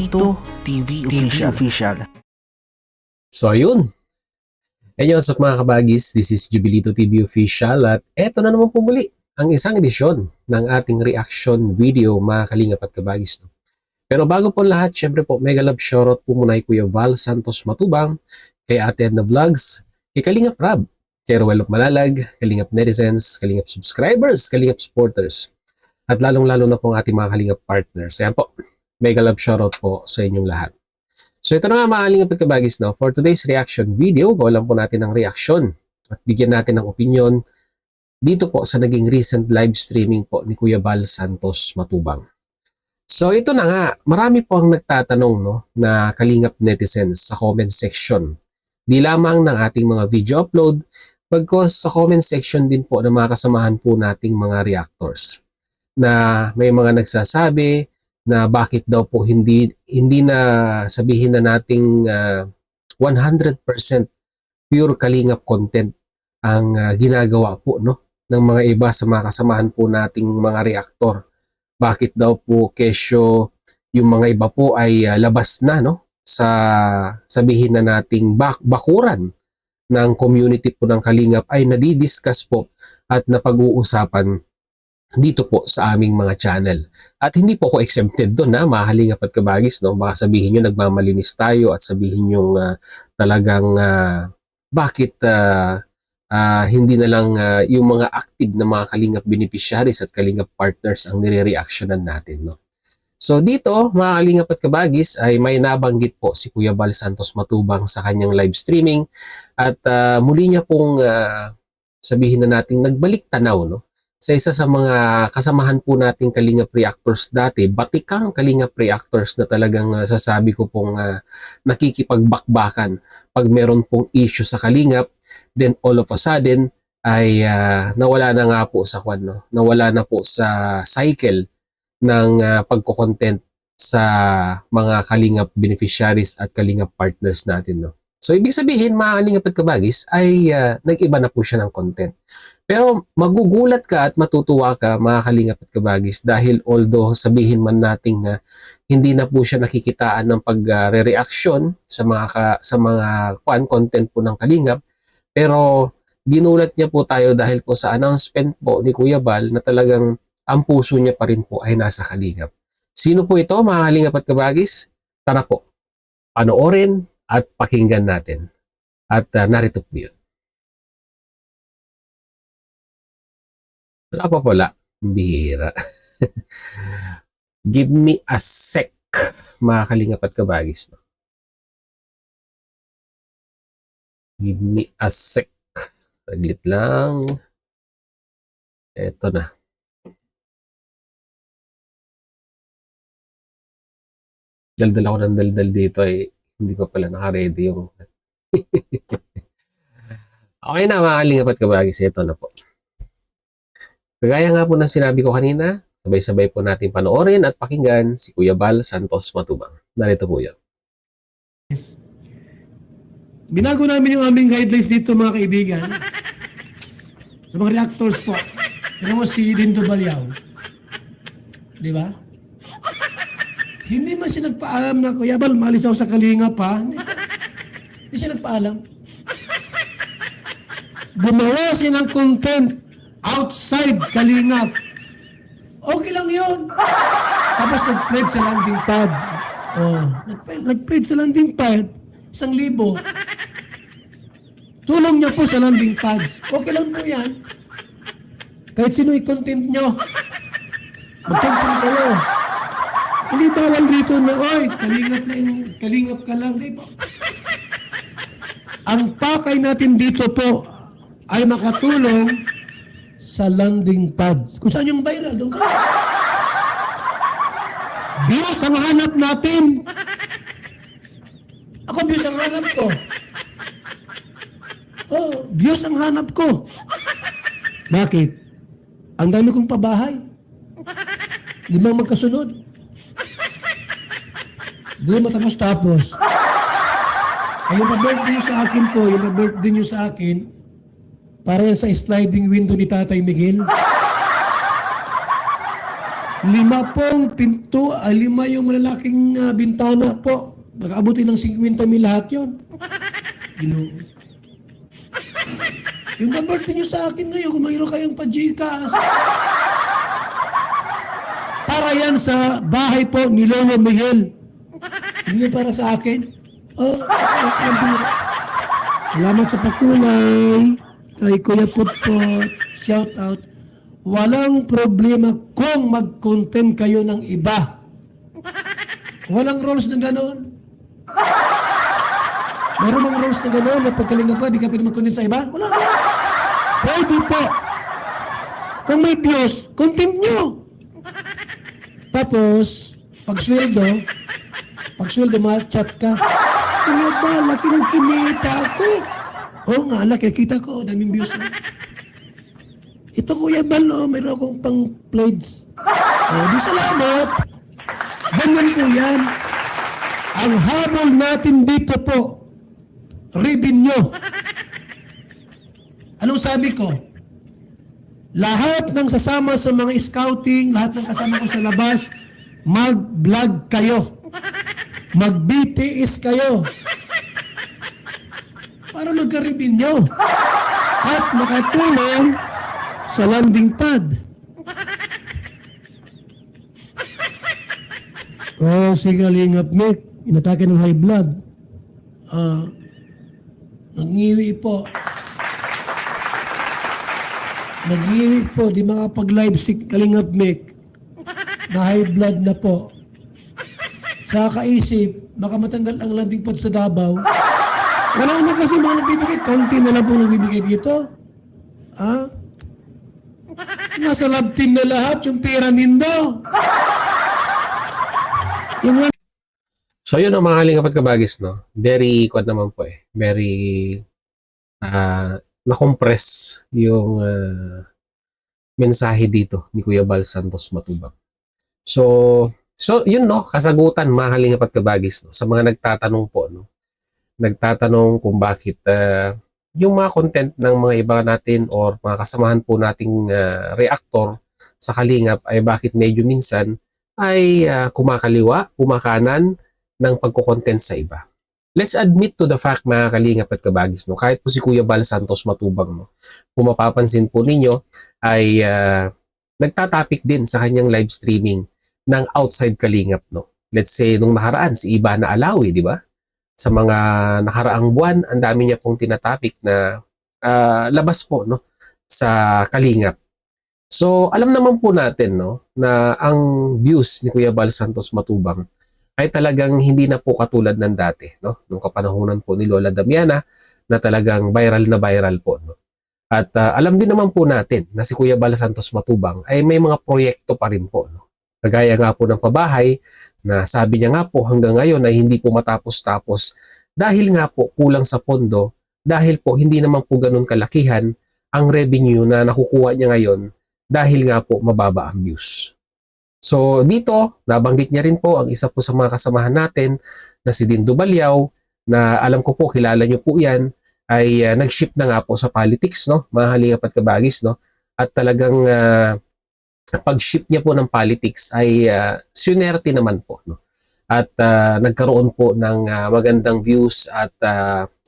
Jubilito TV Official. So ayun. Ayun, what's up mga kabagis? This is Jubilito TV Official at eto na naman po muli ang isang edisyon ng ating reaction video mga kalingap at kabagis. No? Pero bago po lahat, syempre po mega love shoutout po muna kay Kuya Val Santos Matubang, kay Ate Edna Vlogs, kay Kalingap Rab, kay Ruel of Malalag, Kalingap Netizens, Kalingap Subscribers, Kalingap Supporters, at lalong-lalo na po ang ating mga Kalingap Partners. Ayan po, mega love shoutout po sa inyong lahat. So ito na nga mga Kalingap at kabagis, no? For today's reaction video, gawa lang po natin ng reaction at bigyan natin ng opinion dito po sa naging recent live streaming po ni Kuya Val Santos Matubang. So ito na nga, marami po ang nagtatanong no, na Kalingap netizens sa comment section. Di lamang ng ating mga video upload, bagkos sa comment section din po ng mga kasamahan po nating mga reactors. Na may mga nagsasabi na bakit daw po hindi na sabihin na nating 100% pure Kalingap content ang ginagawa po no ng mga iba sa mga kasamahan po nating mga reactor. Bakit daw po kesyo yung mga iba po ay labas na no sa sabihin na nating bakuran ng community po ng Kalingap ay nadidiscuss po at napag-uusapan dito po sa aming mga channel. At hindi po ako exempted doon na mga Kalingap at kabagis. No? Baka sabihin nyo nagmamalinis tayo at sabihin nyo talagang bakit hindi na lang yung mga active na mga Kalingap beneficiaries at Kalingap partners ang nire-reactionan natin. No? So dito mga Kalingap at kabagis ay may nabanggit po si Kuya Val Santos Matubang sa kanyang live streaming at muli niya pong sabihin na natin nagbalik tanaw no? Sa isa sa mga kasamahan po nating Kalingap reactors dati, batikang Kalingap reactors na talagang sasabi ko pong nakikipagbakbakan pag meron pong issue sa Kalingap, then all of a sudden ay nawala na nga po sa no? Nawala na po sa cycle ng pagko-content sa mga Kalingap beneficiaries at Kalingap partners natin. No? So ibig sabihin mga Kalingap at kabagis ay nag-iba na po siya ng content. Pero magugulat ka at matutuwa ka mga Kalingap at kabagis dahil although sabihin man nating hindi na po siya nakikitaan ng pagre-reaction sa mga content po ng Kalingap, pero ginulat niya po tayo dahil po sa announcement po ni Kuya Val na talagang ang puso niya pa rin po ay nasa Kalingap. Sino po ito mga Kalingap at kabagis? Tara po, panoorin at pakinggan natin. At narito po yun. Wala pa pala. Bihira. Give me a sec, mga Kalingap at kabagis. No? Give me a sec. Saglit lang. Eto na. Daldal ako ng daldal dito ay hindi pa pala naka-ready yung okay na mga Kalingap at kabagis. Ito na po. Kagaya nga po ng sinabi ko kanina, sabay-sabay po natin panoorin at pakinggan si Kuya Val Santos Matubang. Narito po yan. Binago namin yung aming guidelines dito mga kaibigan. Sa mga reactors po. Alam mo si Lindo Balyaw. Di ba? Hindi man siya nagpaalam na, Kuya Val, malis ako sa Kalingap ha. Hindi siya nagpaalam. Gumawa siya ng content outside Kalingap. Okay lang yun. Tapos nag-pledge sa landing pad. Oh, nag-pledge sa landing pad. 1,000. Tulong niya po sa landing pads. Okay lang po yan. Kahit sino i-content nyo. Mag-content kayo. Hindi bawal dito na, oy, Kalingap ka lang. Di ba? Ang pakay natin dito po ay makatulong sa landing pads. Kung saan yung viral, doon ka. Views ang hanap natin. Ako views ang hanap ko. Oh, views ang hanap ko. Bakit? Ang dami kong pabahay. 5 magkasunod. Hindi matapos-tapos. Ay, yung pa-birthday nyo sa akin po, yung pa-birthday nyo sa akin, para yan sa sliding window ni Tatay Miguel. 5 pong pinto, 5 yung malalaking bintana po. Baka abutin ng 50,000 lahat yun. Yung baberte nyo sa akin ngayon, kung mayroon kayong pa-Gcash. Para yan sa bahay po ni Lolo Miguel. Hindi para sa akin. Salamat sa pakulay. Kay Kuya Putpot. Shout out. Walang problema kung mag-content kayo ng iba. Walang rules na gano'n. Meron bang rules na gano'n na pagkalinga pa, di ka pwede mag-content sa iba? Wala na. Pwede po. Kung may views, content nyo. Tapos, pag sweldo, ma-chat ka. Kaya ba, laki ng kinita ko. Oo nga, laki, kita ko, daming views. Ito Kuya Bal, mayroon akong pang-pledge. Di salamat. Ganyan po yan. Ang habol natin dito po, revenue. Anong sabi ko? Lahat ng sasama sa mga scouting, lahat ng kasama ko sa labas, mag-vlog kayo. Mag-BTS kayo. Para magka-revenue. At makatulong sa landing pad. Si Kalingap Mick, inatake ng high blood. Nangiwi po. Di makapag-live si Kalingap Mick. Na high blood na po. Sa kaisip, makamatanggal ang landing pad sa Davao. Wala na kasi mga nagbibigay. Kaunti na lang po nagbibigay dito. Nasa lab team na lahat, yung Piramindo. So yun ang mga Kalingap at Kabagis, no? Very, naman po eh. Very, na-compress yung mensahe dito ni Kuya Bal Santos Matubang. So yun, no? Kasagutan, mga Kalingap at Kabagis, no? Sa mga nagtatanong po, no? Nagtatanong kung bakit yung mga content ng mga iba natin or mga kasamahan po nating reactor sa Kalingap ay bakit medyo minsan ay kumakaliwa, kumakanan ng pagko-content sa iba. Let's admit to the fact, mga Kalingap at Kabagis, no? Kahit po si Kuya Bal Santos Matubang, no? Kung mapapansin po ninyo ay nagtatapik din sa kanyang live streaming ng outside Kalingap, no? Let's say nung nakaraan si Ivana Alawi, di ba? Sa mga nakaraang buwan, ang dami niya pong tinatapik na labas po, no, sa Kalingap. So, alam naman po natin, no, na ang views ni Kuya Bal Santos Matubang ay talagang hindi na po katulad ng dati, no? Nung kapanahunan po ni Lola Damiana na talagang viral na viral po, no? At alam din naman po natin na si Kuya Bal Santos Matubang ay may mga proyekto pa rin po, no? Kagaya nga po ng pabahay na sabi niya nga po hanggang ngayon ay hindi po matapos-tapos dahil nga po kulang sa pondo, dahil po hindi naman po ganun kalakihan ang revenue na nakukuha niya ngayon dahil nga po mababa ang views. So dito, nabanggit niya rin po ang isa po sa mga kasamahan natin na si Dindo Balyaw, na alam ko po kilala niyo po yan, ay nag-shift na nga po sa politics, no, mga Kalingap at Kabagis, no? At talagang pag-shift niya po ng politics ay sunerte naman po, no? At nagkaroon po ng magandang views at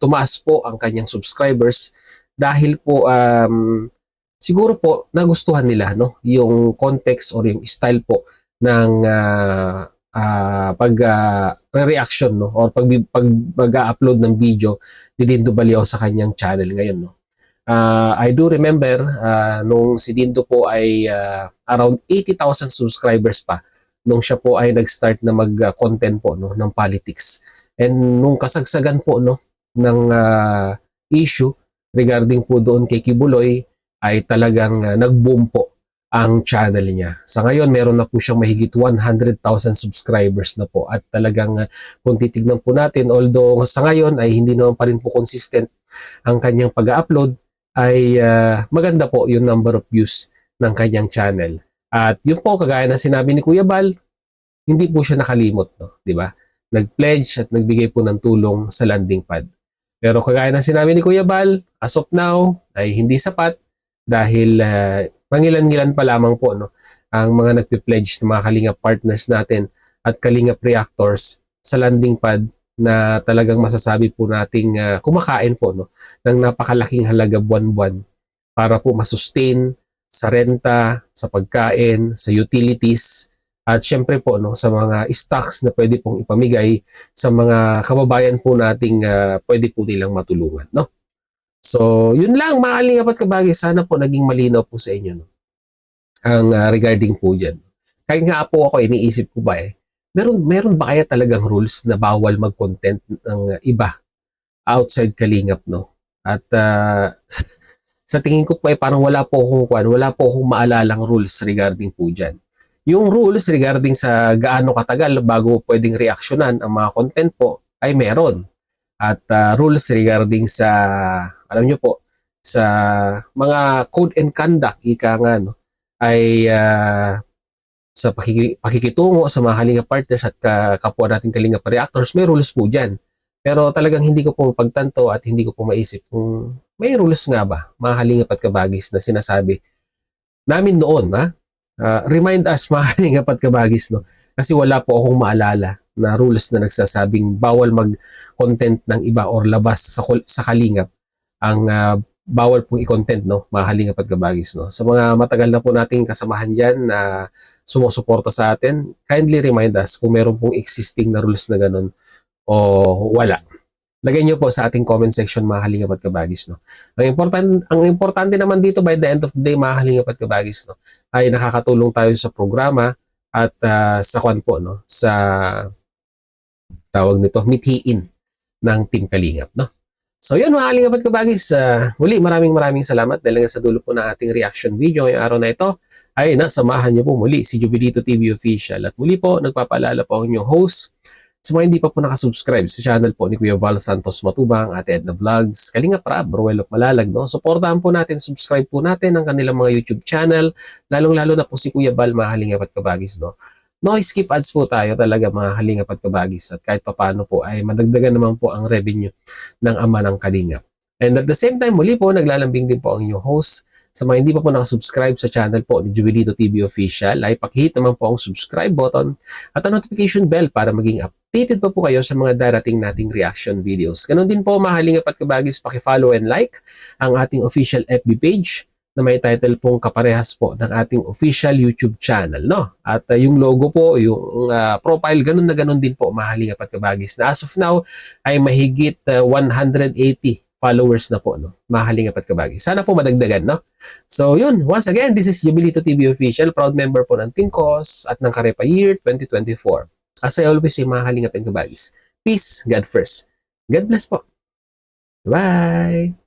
tumaas po ang kanyang subscribers dahil po siguro po nagustuhan nila, no, yung context or yung style po ng reaction, no, or pag-upload ng video ni Dindo Balyaw sa kanyang channel ngayon, no. I do remember nung si Dindo po ay around 80,000 subscribers pa nung siya po ay nag-start na mag-content po, no, ng politics. And nung kasagsagan po, no, ng issue regarding po doon kay Kibuloy ay talagang nag-boom po ang channel niya. Sa ngayon, meron na po siyang mahigit 100,000 subscribers na po. At talagang kung titignan po natin, although sa ngayon ay hindi naman pa rin po consistent ang kanyang pag-upload, ay maganda po yung number of views ng kanyang channel. At yun po, kagaya na sinabi ni Kuya Bal, hindi po siya nakalimot, no? Di ba? Nag-pledge at nagbigay po ng tulong sa landing pad. Pero kagaya na sinabi ni Kuya Bal, as of now, ay hindi sapat dahil mangilan-ngilan pa lamang po, no, ang mga nagpi-pledge ng mga Kalingap partners natin at Kalingap reactors sa landing pad na talagang masasabi po nating kumakain po, no, ng napakalaking halaga buwan-buwan para po masustain sa renta, sa pagkain, sa utilities, at syempre po, no, sa mga stocks na pwede pong ipamigay sa mga kababayan po nating pwede po nilang matulungan, no? So, yun lang mga Kalingap at kabagi. Sana po naging malinaw po sa inyo, no, ang regarding po dyan. Kahit nga po ako, iniisip ko ba meron ba kaya talagang rules na bawal mag-content ng iba outside Kalingap, no? At sa tingin ko po parang wala po akong maalalang rules regarding po dyan. Yung rules regarding sa gaano katagal bago pwedeng reaksyonan ang mga content po ay meron. At rules regarding sa, alam nyo po, sa mga code and conduct, ika nga, no, ay sa pakikitungo sa mga Kalingap partners at kapwa nating Kalingap reactors, may rules po dyan. Pero talagang hindi ko po pagtanto at hindi ko po maisip kung may rules nga ba, mga Kalingap at kabagis, na sinasabi namin noon, ha? Remind us, mga Kalingap at kabagis, no? Kasi wala po akong maalala na rules na nagsasabing bawal mag-content ng iba or labas sa Kalingap ang bawal pong i-content, no, mga Kalingap at kabagis, no. Sa mga matagal na po nating kasamahan dyan na sumusuporta sa atin, kindly remind us kung meron pong existing na rules na ganun o wala. Lagay nyo po sa ating comment section, mga Kalingap at kabagis, no. Ang importante naman dito, by the end of the day, mga Kalingap at kabagis, no, ay nakakatulong tayo sa programa at sa kwan po, no, sa tawag nito, mithiin ng Team Kalingap, no. So yun mga Kalingap at kabagis, muli maraming salamat dahil nga sa dulo po ng ating reaction video ngayong araw na ito ay nasamahan niyo po muli si Jubilito TV Official. At muli po, nagpapaalala po ang inyong host sa mga hindi pa po nakasubscribe sa channel po ni Kuya Val Santos Matubang, Ate Edna Vlogs, Kalingap Rab, Ruel of Malalag, no? Suportahan po natin, subscribe po natin ang kanilang mga YouTube channel, lalong-lalo na po si Kuya Val, mga Kalingap at kabagis, no? No skip ads po tayo talaga, mga Kalingap at kabagis, at kahit papano po ay madagdagan naman po ang revenue ng ama ng Kalingap. And at the same time, muli po, naglalambing din po ang inyong host. Sa mga hindi pa po nakasubscribe sa channel po ni Jubilito TV Official, ay pakihit naman po ang subscribe button at ang notification bell para maging updated pa po kayo sa mga darating nating reaction videos. Ganon din po, mga Kalingap at kabagis, pakifollow and like ang ating official FB page na may title pong kaparehas po ng ating official YouTube channel, no? At yung logo po, yung profile, ganun na ganun din po, mga Kalingap at kabagis, na as of now ay mahigit 180 followers na po, no, mga Kalingap at kabagis. Sana po madagdagan, no? So yun, once again, this is Jubilito TV Official, proud member po ng Team COS at ng Karepa Year 2024. As I always say, mga Kalingap at kabagis, peace, God first. God bless po. Bye!